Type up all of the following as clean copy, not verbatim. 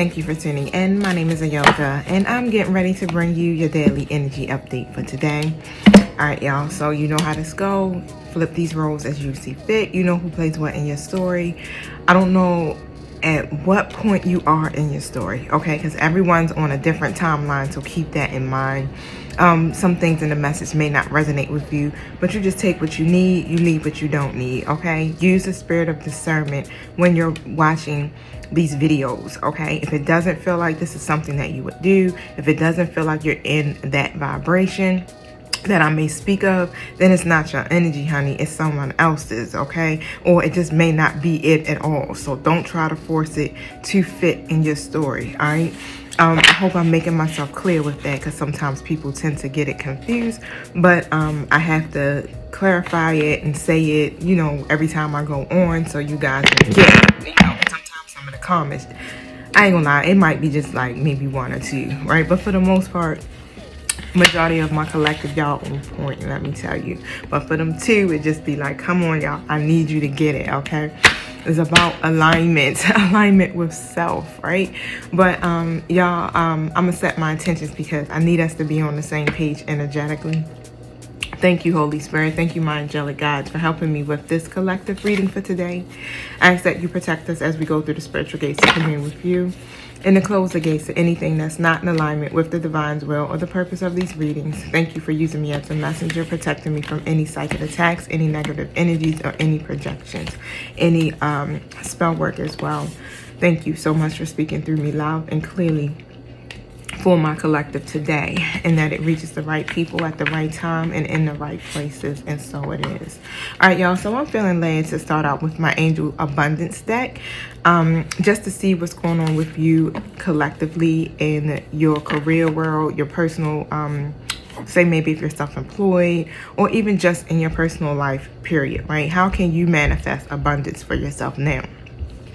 thank you for tuning in. My name is Ayoka, and I'm getting ready to bring you your daily energy update for today. All right, y'all, so you know how this go. Flip these roles as you see fit. You know who plays what in your story. I don't know at what point you are in your story, okay? Because everyone's on a different timeline, so keep that in mind. Some things in the message may not resonate with you, but you just take what you need, you leave what you don't need, okay? Use the spirit of discernment when you're watching these videos, okay? If it doesn't feel like this is something that you would do, if it doesn't feel like you're in that vibration that I may speak of, then it's not your energy, honey. It's someone else's, okay? Or it just may not be it at all. So don't try to force it to fit in your story, all right? I hope I'm making myself clear with that, because sometimes people tend to get it confused. But I have to clarify it and say it, you know, every time I go on, so you guys will get it. You know, sometimes some of the comments, I ain't gonna lie, it might be just like maybe one or two, right? But for the most part, majority of my collective, y'all on point, let me tell you. But for them two, it just be like, come on, y'all, I need you to get it, okay? It's about alignment alignment with self, right? But y'all, I'm gonna set my intentions because I need us to be on the same page energetically. Thank you, Holy Spirit. Thank you, my angelic guides, for helping me with this collective reading for today. I ask that you protect us as we go through the spiritual gates to commune with you, and to close the gates to anything that's not in alignment with the divine's will or the purpose of these readings. Thank you for using me as a messenger, protecting me from any psychic attacks, any negative energies, or any projections, any spell work as well. Thank you so much for speaking through me loud and clearly for my collective today, and that it reaches the right people at the right time and in the right places, and so it is. All right, y'all, so I'm feeling led to start out with my angel abundance deck, just to see what's going on with you collectively in your career world, your personal say maybe if you're self-employed, or even just in your personal life, period, right? How can you manifest abundance for yourself now?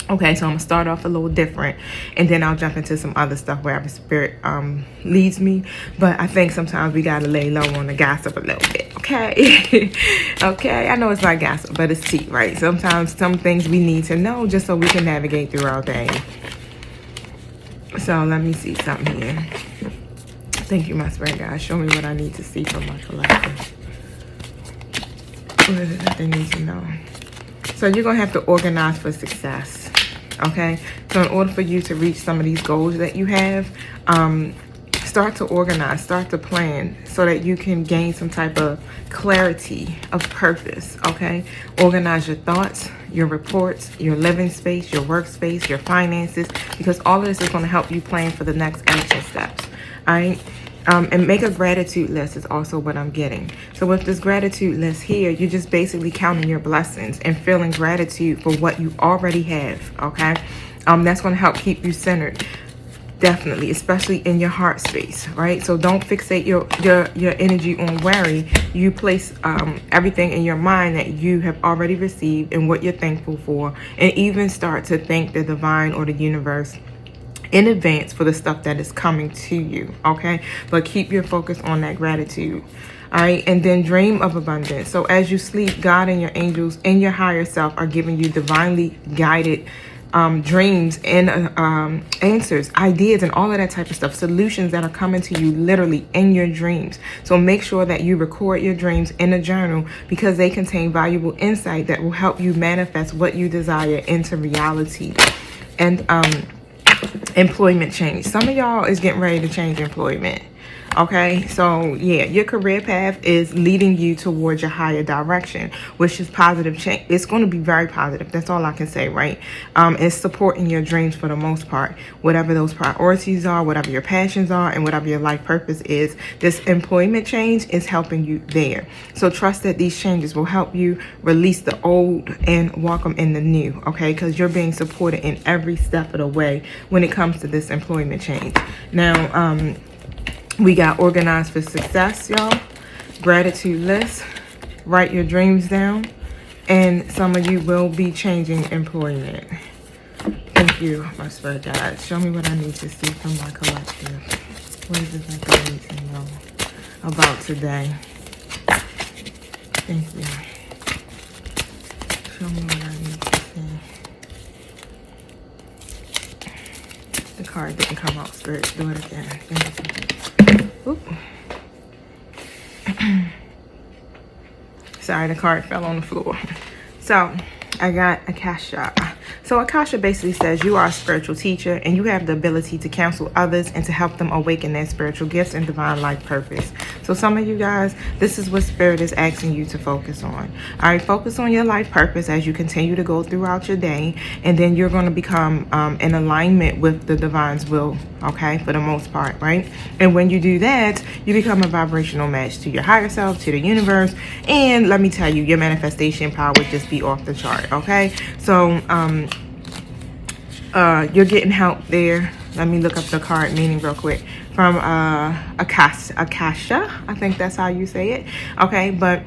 Okay, so I'm gonna start off a little different, and then I'll jump into some other stuff wherever spirit leads me. But I think sometimes we gotta lay low on the gossip a little bit, okay? Okay, I know it's not gossip, but it's tea, right? Sometimes some things we need to know just so we can navigate through our day. So let me see something here. Thank you, my spirit guys. Show me what I need to see from my collective. What is it that they need to know? So you're gonna have to organize for success. Okay, so in order for you to reach some of these goals that you have, start to organize, start to plan, so that you can gain some type of clarity of purpose. Okay, organize your thoughts, your reports, your living space, your workspace, your finances, because all of this is going to help you plan for the next action steps. All right. And make a gratitude list is also what I'm getting. So with this gratitude list here, you're just basically counting your blessings and feeling gratitude for what you already have, okay? That's going to help keep you centered, definitely, especially in your heart space, right? So don't fixate your energy on worry. You place everything in your mind that you have already received and what you're thankful for, and even start to thank the divine or the universe in advance for the stuff that is coming to you, okay? But keep your focus on that gratitude, all right? And then dream of abundance. So as you sleep, God and your angels and your higher self are giving you divinely guided dreams and answers, ideas, and all of that type of stuff, solutions that are coming to you literally in your dreams. So make sure that you record your dreams in a journal, because they contain valuable insight that will help you manifest what you desire into reality. And employment change. Some of y'all is getting ready to change employment. Okay, so yeah, your career path is leading you towards your higher direction, which is positive change. It's going to be very positive. That's all I can say, right? It's supporting your dreams for the most part. Whatever those priorities are, whatever your passions are, and whatever your life purpose is, this employment change is helping you there. So trust that these changes will help you release the old and welcome in the new, okay? Because you're being supported in every step of the way when it comes to this employment change. Now, we got organized for success, y'all. Gratitude list. Write your dreams down. And some of you will be changing employment. Thank you, my spirit guides. Show me what I need to see from my collective. What is it that I need to know about today? Thank you. Show me what I need to see. The card didn't come out. Spirit, do it again. Oop. Sorry, the card fell on the floor. So I got Akasha. So Akasha basically says you are a spiritual teacher and you have the ability to counsel others and to help them awaken their spiritual gifts and divine life purpose. So some of you guys, this is what Spirit is asking you to focus on. All right, focus on your life purpose as you continue to go throughout your day, and then you're going to become in alignment with the divine's will, okay, for the most part, right? And when you do that, you become a vibrational match to your higher self, to the universe, and let me tell you, your manifestation power would just be off the chart, okay? So you're getting help there. Let me look up the card meaning real quick. From Akasha, I think that's how you say it. Okay, but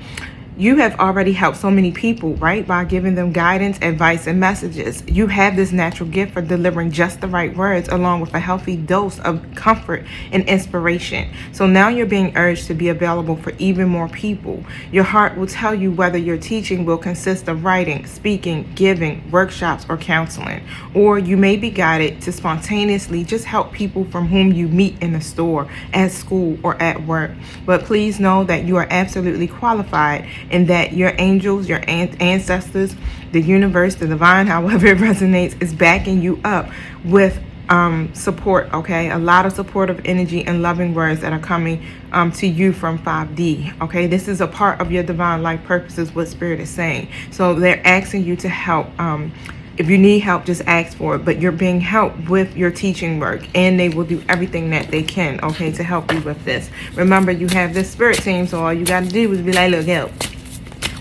you have already helped so many people, right? By giving them guidance, advice, and messages. You have this natural gift for delivering just the right words along with a healthy dose of comfort and inspiration. So now you're being urged to be available for even more people. Your heart will tell you whether your teaching will consist of writing, speaking, giving, workshops, or counseling. Or you may be guided to spontaneously just help people from whom you meet in the store, at school, or at work. But please know that you are absolutely qualified and that your angels, your ancestors, the universe, the divine, however it resonates, is backing you up with support, okay? A lot of supportive energy and loving words that are coming to you from 5D, okay? This is a part of your divine life purpose is what Spirit is saying. So they're asking you to help. If you need help, just ask for it. But you're being helped with your teaching work, and they will do everything that they can, okay, to help you with this. Remember, you have this spirit team, so all you got to do is be like, look, help.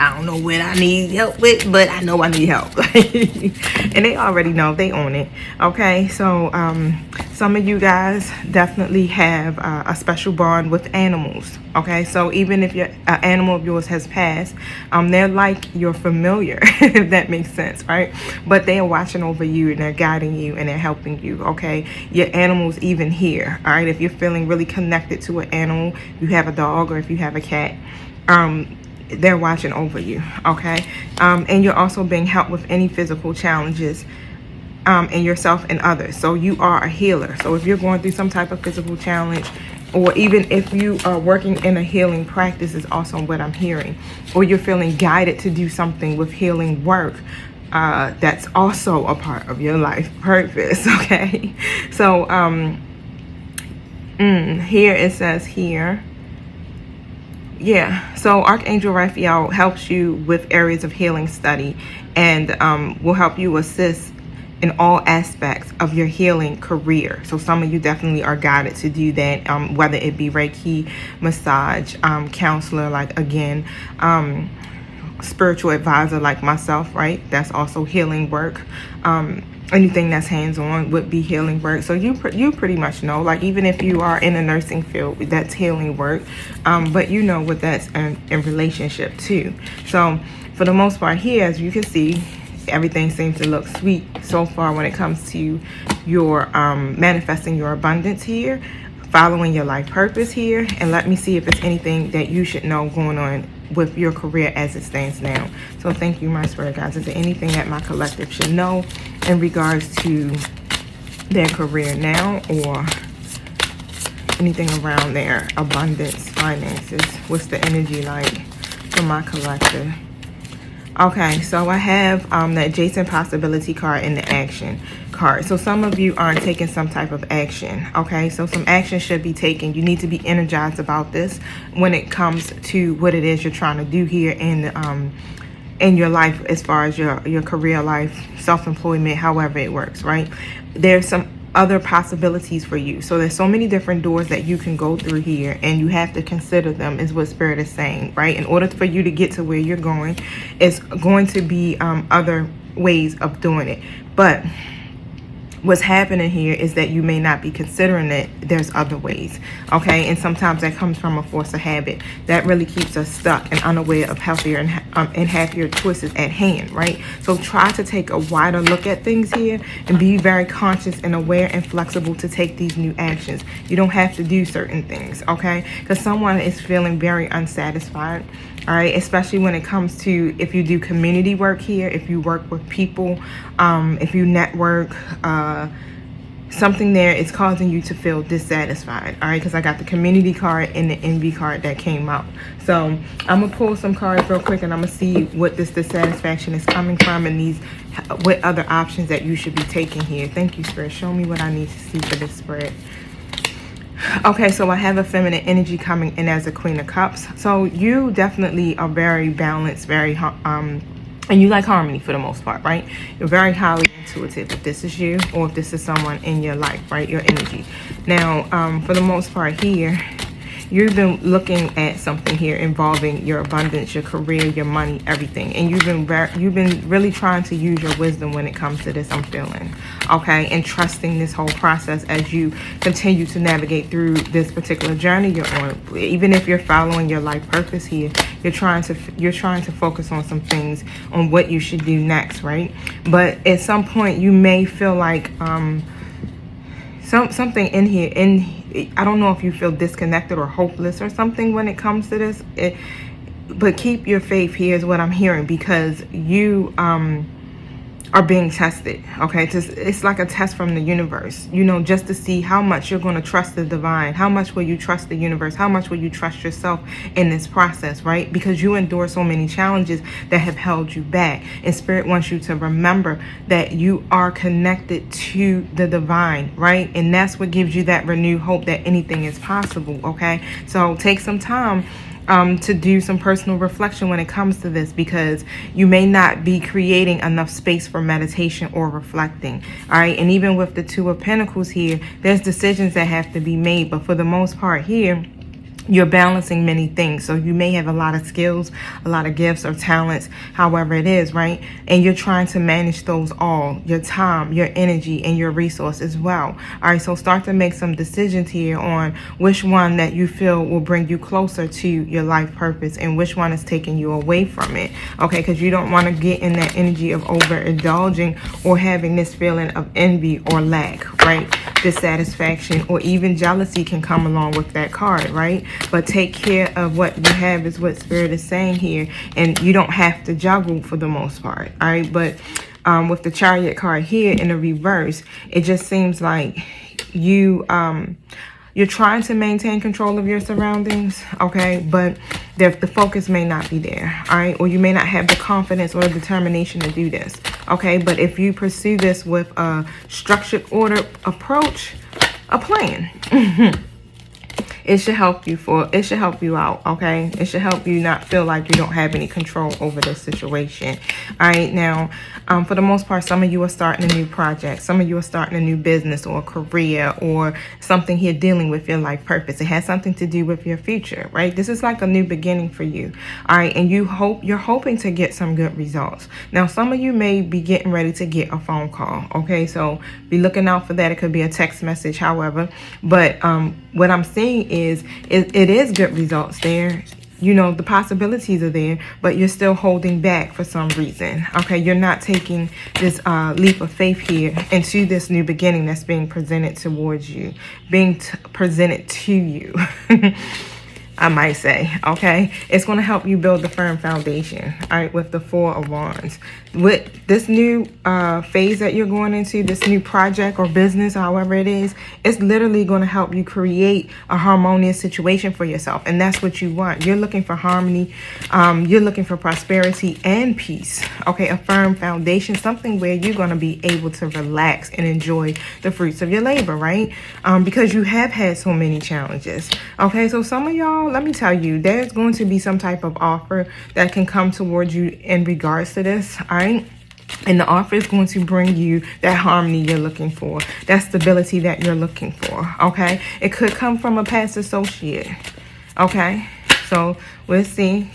I don't know what I need help with, but I know I need help. And they already know. They own it. Okay, so some of you guys definitely have a special bond with animals. Okay, so even if your animal of yours has passed, they're like your familiar, if that makes sense, right? But they are watching over you and they're guiding you and they're helping you, okay? Your animals even here, all right? If you're feeling really connected to an animal, you have a dog or if you have a cat, they're watching over you, okay? And you're also being helped with any physical challenges in yourself and others. So you are a healer. So if you're going through some type of physical challenge, or even if you are working in a healing practice is also what I'm hearing, or you're feeling guided to do something with healing work, that's also a part of your life purpose, okay? So here it says here, yeah, so Archangel Raphael helps you with areas of healing study and will help you assist in all aspects of your healing career. So some of you definitely are guided to do that, whether it be Reiki, massage, counselor, like again, spiritual advisor like myself, right? That's also healing work. Anything that's hands-on would be healing work. So you pretty much know, like even if you are in a nursing field, that's healing work. But you know what that's in relationship to. So for the most part here, as you can see, everything seems to look sweet so far when it comes to your manifesting your abundance here, following your life purpose here. And let me see if it's anything that you should know going on with your career as it stands now. So thank you, my spirit guides. Is there anything that my collective should know in regards to their career now, or anything around their abundance, finances? What's the energy like for my collective? Okay, so I have the adjacent possibility card and the action card. So some of you aren't taking some type of action, okay? So some action should be taken. You need to be energized about this when it comes to what it is you're trying to do here in your life, as far as your career life, self-employment, however it works, right? There's some other possibilities for you. So there's so many different doors that you can go through here, and you have to consider them, is what Spirit is saying, right? In order for you to get to where you're going, it's going to be other ways of doing it. But what's happening here is that you may not be considering it. There's other ways, okay? And sometimes that comes from a force of habit that really keeps us stuck and unaware of healthier and happier choices at hand, right? So try to take a wider look at things here and be very conscious and aware and flexible to take these new actions. You don't have to do certain things, okay? Because someone is feeling very unsatisfied, all right? Especially when it comes to, if you do community work here, if you work with people, if you network, something there is causing you to feel dissatisfied. All right, because I got the community card and the envy card that came out. So I'm gonna pull some cards real quick, and I'm gonna see what this dissatisfaction is coming from, and these what other options that you should be taking here. Thank you, Spirit. Show me what I need to see for this spread. Okay, so I have a feminine energy coming in as a Queen of Cups. So you definitely are very balanced, very and you like harmony for the most part, right? You're very highly intuitive if this is you, or if this is someone in your life, right? Your energy. Now, for the most part here, you've been looking at something here involving your abundance, your career, your money, everything. And you've been really trying to use your wisdom when it comes to this, I'm feeling. Okay, and trusting this whole process as you continue to navigate through this particular journey you're on. Even if you're following your life purpose here, you're trying to focus on some things, on what you should do next, right? But at some point you may feel like something in here, I don't know if you feel disconnected or hopeless or something when it comes to this. But keep your faith here is what I'm hearing, because you are being tested. Okay, it's like a test from the universe, you know, just to see how much you're going to trust the divine, how much will you trust the universe, how much will you trust yourself in this process, right? Because you endure so many challenges that have held you back, and Spirit wants you to remember that you are connected to the divine, right? And that's what gives you that renewed hope that anything is possible. Okay, so take some time to do some personal reflection when it comes to this, because you may not be creating enough space for meditation or reflecting. All right, and even with the Two of Pentacles here, there's decisions that have to be made, but for the most part here, you're balancing many things. So you may have a lot of skills, a lot of gifts or talents, however it is, right? And you're trying to manage those all, your time, your energy, and your resource as well. All right, so start to make some decisions here on which one that you feel will bring you closer to your life purpose, and which one is taking you away from it. Okay, because you don't want to get in that energy of overindulging or having this feeling of envy or lack, right? Dissatisfaction or even jealousy can come along with that card, right? But take care of what you have is what Spirit is saying here, and you don't have to juggle for the most part. All right, but with the Chariot card here in the reverse, it just seems like you're trying to maintain control of your surroundings, okay, but the focus may not be there, all right, or you may not have the confidence or the determination to do this, okay? But if you pursue this with a structured, ordered approach, a plan, it should help you out, okay? It should help you not feel like you don't have any control over this situation. All right, now, for the most part, some of you are starting a new project. Some of you are starting a new business or a career or something here dealing with your life purpose. It has something to do with your future, right? This is like a new beginning for you, all right? And you're hoping to get some good results. Now, some of you may be getting ready to get a phone call, okay? So be looking out for that. It could be a text message, however. But what I'm seeing is it is good results there. You know, the possibilities are there, but you're still holding back for some reason. Okay, you're not taking this leap of faith here into this new beginning that's being presented towards you, being presented to you. I might say, okay? It's going to help you build a firm foundation, all right, with the Four of Wands. With this new phase that you're going into, this new project or business, however it is, it's literally going to help you create a harmonious situation for yourself. And that's what you want. You're looking for harmony. You're looking for prosperity and peace, okay? A firm foundation, something where you're going to be able to relax and enjoy the fruits of your labor, right? Because you have had so many challenges, okay? So some of y'all, let me tell you, there's going to be some type of offer that can come towards you in regards to this, all right? And the offer is going to bring you that harmony you're looking for, that stability that you're looking for, okay? It could come from a past associate, okay? So we'll see.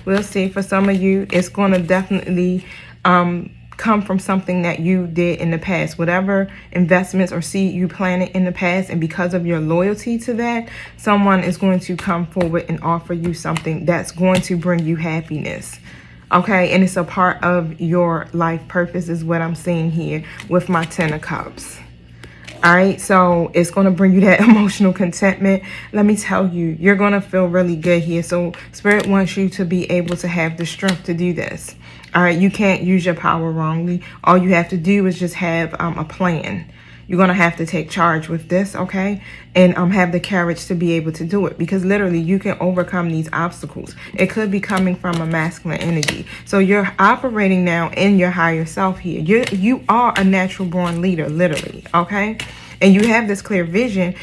We'll see. For some of you, it's going to definitely come from something that you did in the past, whatever investments or seed you planted in the past, and because of your loyalty to that, someone is going to come forward and offer you something that's going to bring you happiness, okay? And it's a part of your life purpose is what I'm seeing here with my Ten of Cups. All right, so it's going to bring you that emotional contentment. Let me tell you, you're going to feel really good here. So Spirit wants you to be able to have the strength to do this. All right, you can't use your power wrongly. All you have to do is just have a plan. you're going to have to take charge with this, okay? And have the courage to be able to do it, because literally you can overcome these obstacles. It could be coming from a masculine energy. So you're operating now in your higher self here. You are a natural born leader, literally, okay? And you have this clear vision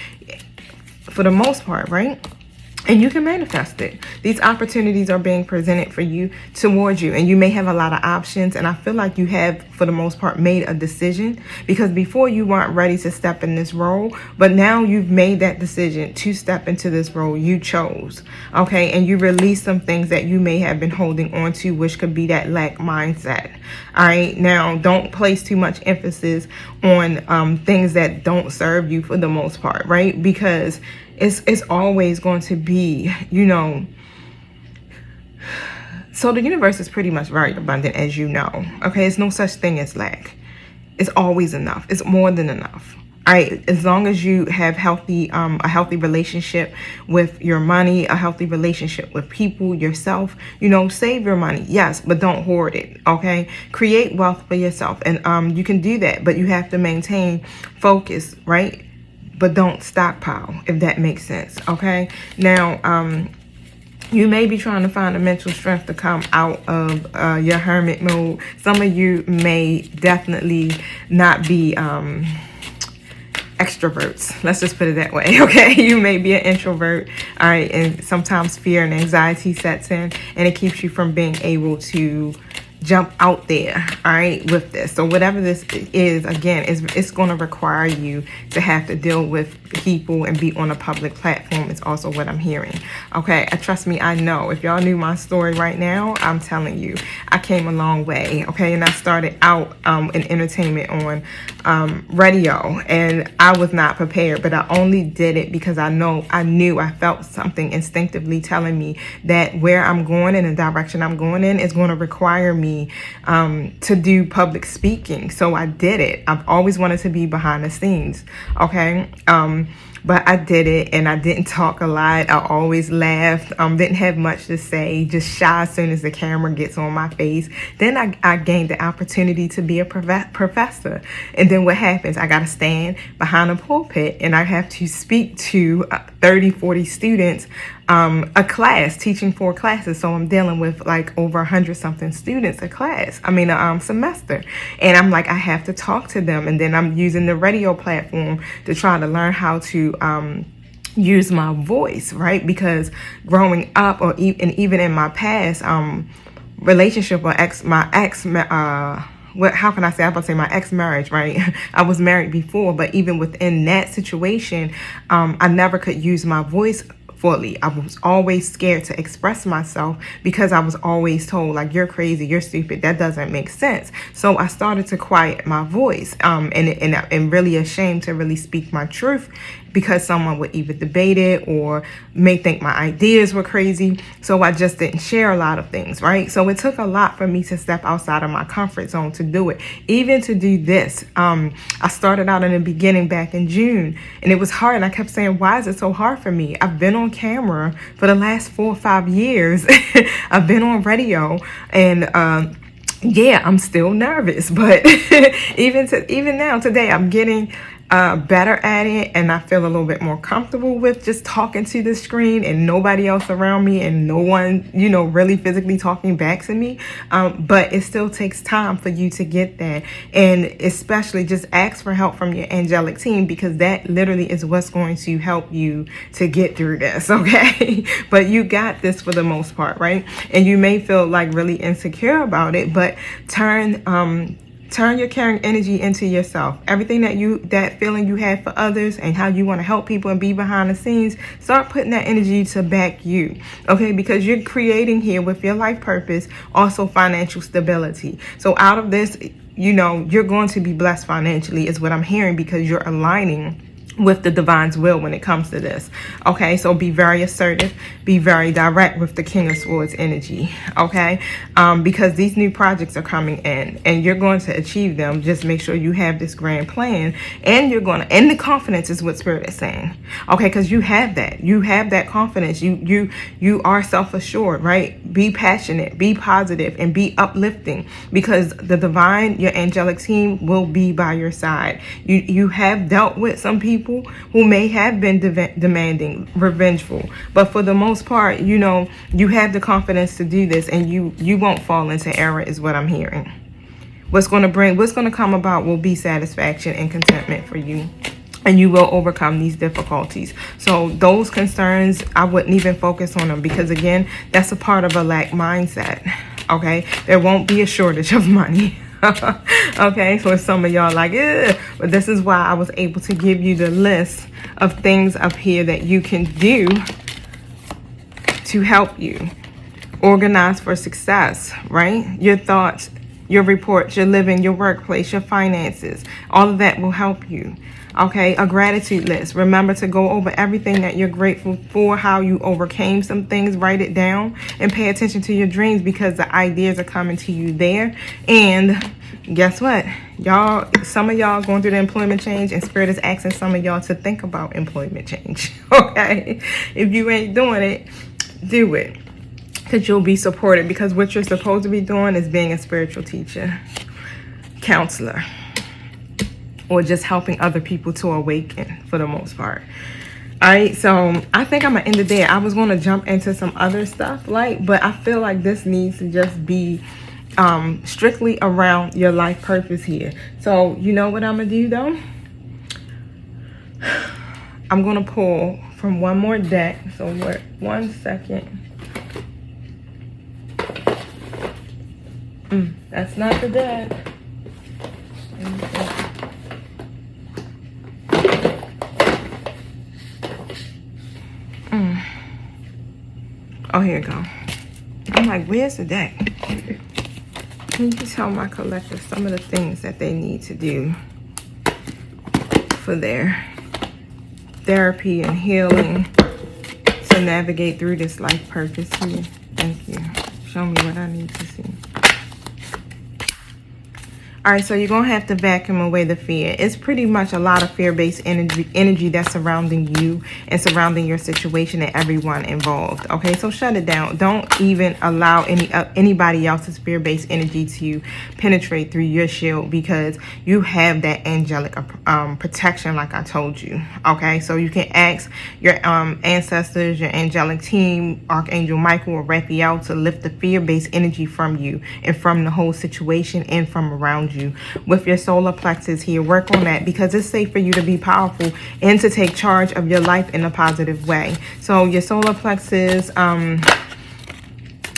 for the most part, right? And you can manifest it. These opportunities are being presented for you, towards you, and you may have a lot of options. And I feel like you have, for the most part, made a decision, because before you weren't ready to step in this role, but now you've made that decision to step into this role. You chose, okay? And you release some things that you may have been holding on to, which could be that lack mindset. All right, now don't place too much emphasis on things that don't serve you for the most part, right? Because it's always going to be, so the universe is pretty much very abundant, as you know, okay? It's no such thing as lack. It's always enough. It's more than enough. All right, as long as you have a healthy relationship with your money, a healthy relationship with people, yourself, save your money, yes, but don't hoard it, okay? Create wealth for yourself, and you can do that, but you have to maintain focus, right? But don't stockpile, if that makes sense, okay? Now, you may be trying to find the mental strength to come out of your hermit mode. Some of you may definitely not be extroverts. Let's just put it that way, okay? You may be an introvert, all right? And sometimes fear and anxiety sets in, and it keeps you from being able to jump out there, all right, with this. So whatever this is, again, it's going to require you to have to deal with people and be on a public platform. It's also what I'm hearing, okay? Trust me, I know. If y'all knew my story right now, I'm telling you, I came a long way, okay? And I started out in entertainment on radio, and I was not prepared, but I only did it because I felt something instinctively telling me that where I'm going in the direction I'm going in is going to require me to do public speaking. So I did it. I've always wanted to be behind the scenes, okay? But I did it, and I didn't talk a lot. I always laughed, didn't have much to say, just shy as soon as the camera gets on my face. Then I gained the opportunity to be a professor. And then what happens? I got to stand behind a pulpit, and I have to speak to 30, 40 students, a class, teaching 4 classes. So I'm dealing with like over 100-something students a semester. And I'm like, I have to talk to them. And then I'm using the radio platform to try to learn how to use my voice, right? Because growing up, or even in my past relationship, or my ex marriage, right? I was married before, but even within that situation, I never could use my voice fully. I was always scared to express myself because I was always told, like, you're crazy, you're stupid, that doesn't make sense. So I started to quiet my voice, and really ashamed to really speak my truth, because someone would either debate it or may think my ideas were crazy. So I just didn't share a lot of things, right? So it took a lot for me to step outside of my comfort zone to do it. Even to do this, I started out in the beginning back in June, and it was hard. And I kept saying, why is it so hard for me? I've been on camera for the last 4 or 5 years. I've been on radio, and yeah, I'm still nervous, but even now today, I'm getting better at it, and I feel a little bit more comfortable with just talking to the screen and nobody else around me, and no one, really physically talking back to me. But it still takes time for you to get that, and especially just ask for help from your angelic team, because that literally is what's going to help you to get through this, okay? But you got this for the most part, right? And you may feel like really insecure about it, but turn your caring energy into yourself. Everything that feeling you have for others and how you want to help people and be behind the scenes, start putting that energy to back you, okay? Because you're creating here with your life purpose also financial stability. So out of this, you're going to be blessed financially, is what I'm hearing, because you're aligning with the divine's will when it comes to this. Okay, so be very assertive, be very direct with the King of Swords energy. Okay, because these new projects are coming in and you're going to achieve them. Just make sure you have this grand plan, and you're going to, and the confidence is what Spirit is saying. Okay, because you have that confidence. You are self-assured, right? Be passionate, be positive, and be uplifting, because the divine, your angelic team, will be by your side. You have dealt with some people who may have been demanding, revengeful, but for the most part, you know, you have the confidence to do this, and you won't fall into error, is what I'm hearing. What's going to come about will be satisfaction and contentment for you, and you will overcome these difficulties. So those concerns, I wouldn't even focus on them, because again, that's a part of a lack mindset. Okay, there won't be a shortage of money. Okay, so some of y'all like, ugh. But this is why I was able to give you the list of things up here that you can do to help you organize for success, right? Your thoughts, your reports, your living, your workplace, your finances, all of that will help you. Okay, a gratitude list. Remember to go over everything that you're grateful for, how you overcame some things, write it down, and pay attention to your dreams, because the ideas are coming to you there. And guess what? Y'all, some of y'all going through the employment change, and Spirit is asking some of y'all to think about employment change. Okay, if you ain't doing it, do it, because you'll be supported, because what you're supposed to be doing is being a spiritual teacher, counselor, or just helping other people to awaken for the most part. All right, so I think I'm gonna end it there. I was gonna jump into some other stuff, but I feel like this needs to just be strictly around your life purpose here. So you know what I'm gonna do though? I'm gonna pull from one more deck. So wait 1 second. That's not the deck. Oh, here you go. I'm like, where's the deck? Can you tell my collective some of the things that they need to do for their therapy and healing to navigate through this life purpose here? Thank you. Show me what I need to see. All right, so you're going to have to vacuum away the fear. It's pretty much a lot of fear-based energy that's surrounding you and surrounding your situation and everyone involved. Okay, so shut it down. Don't even allow anybody else's fear-based energy to penetrate through your shield, because you have that angelic protection like I told you. Okay, so you can ask your ancestors, your angelic team, Archangel Michael or Raphael, to lift the fear-based energy from you and from the whole situation and from around you. With your solar plexus here, work on that, because it's safe for you to be powerful and to take charge of your life in a positive way. So your solar plexus,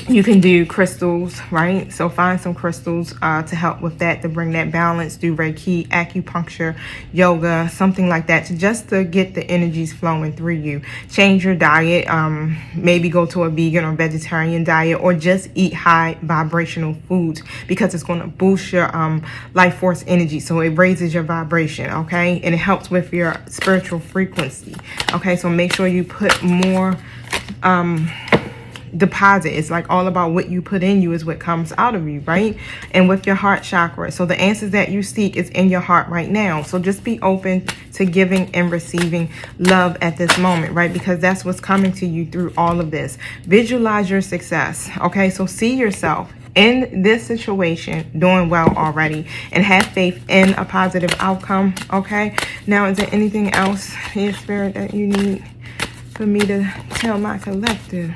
you can do crystals, right? So find some crystals to help with that, to bring that balance. Do Reiki, acupuncture, yoga, something like that, to get the energies flowing through you. Change your diet, maybe go to a vegan or vegetarian diet, or just eat high vibrational foods, because it's going to boost your life force energy. So it raises your vibration, okay? And it helps with your spiritual frequency, okay? So make sure you put more deposit. It's like all about what you put in you is what comes out of you, right? And with your heart chakra, so the answers that you seek is in your heart right now. So just be open to giving and receiving love at this moment, right? Because that's what's coming to you through all of this. Visualize your success, okay? So see yourself in this situation doing well already, and have faith in a positive outcome, okay? Now, is there anything else here, Spirit, that you need for me to tell my collective?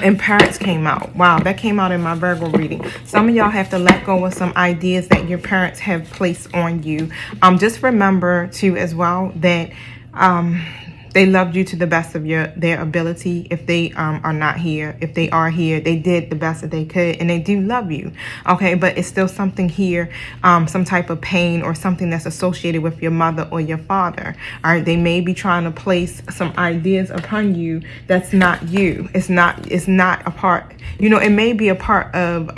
And parents came out. Wow, that came out in my Virgo reading. Some of y'all have to let go of some ideas that your parents have placed on you. Just remember too as well that They loved you to the best of their ability. If they are not here, if they are here, they did the best that they could, and they do love you. Okay, but it's still something here, some type of pain or something that's associated with your mother or your father. All right, they may be trying to place some ideas upon you that's not you. It's not a part. You know, it may be a part of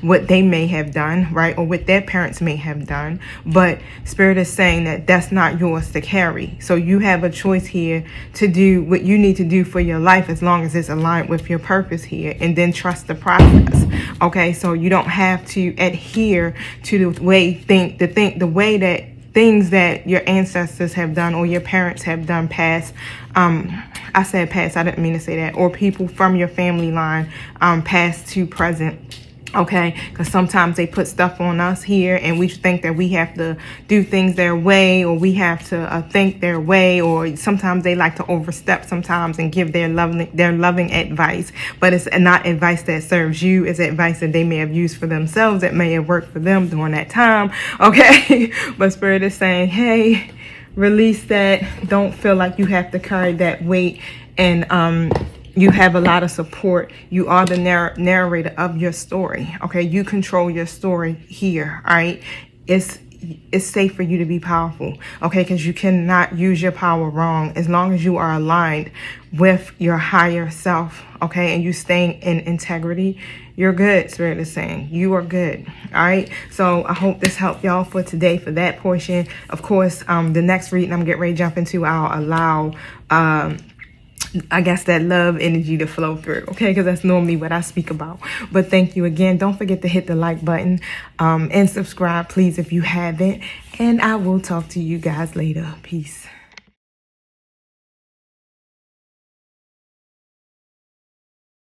what they may have done, right, or what their parents may have done, but Spirit is saying that that's not yours to carry. So you have a choice here to do what you need to do for your life, as long as it's aligned with your purpose here, and then trust the process. Okay, so you don't have to adhere to the way the way that things that your ancestors have done or your parents have done past. I said past, I didn't mean to say that. Or people from your family line, past to present. Okay, because sometimes they put stuff on us here, and we think that we have to do things their way, or we have to think their way, or sometimes they like to overstep sometimes and give their loving advice, but it's not advice that serves you. It's advice that they may have used for themselves, that may have worked for them during that time. Okay, but Spirit is saying, hey, release that. Don't feel like you have to carry that weight, and you have a lot of support. You are the narrator of your story. Okay, you control your story here. All right, it's safe for you to be powerful. Okay, because you cannot use your power wrong as long as you are aligned with your higher self. Okay, and you staying in integrity. You're good. Spirit is saying you are good. All right. So I hope this helped y'all for today for that portion. Of course, the next reading I'm getting ready to jump into, I'll allow I guess that love energy to flow through, okay, because that's normally what I speak about. But thank you again. Don't forget to hit the like button and subscribe, please, if you haven't. And I will talk to you guys later. Peace.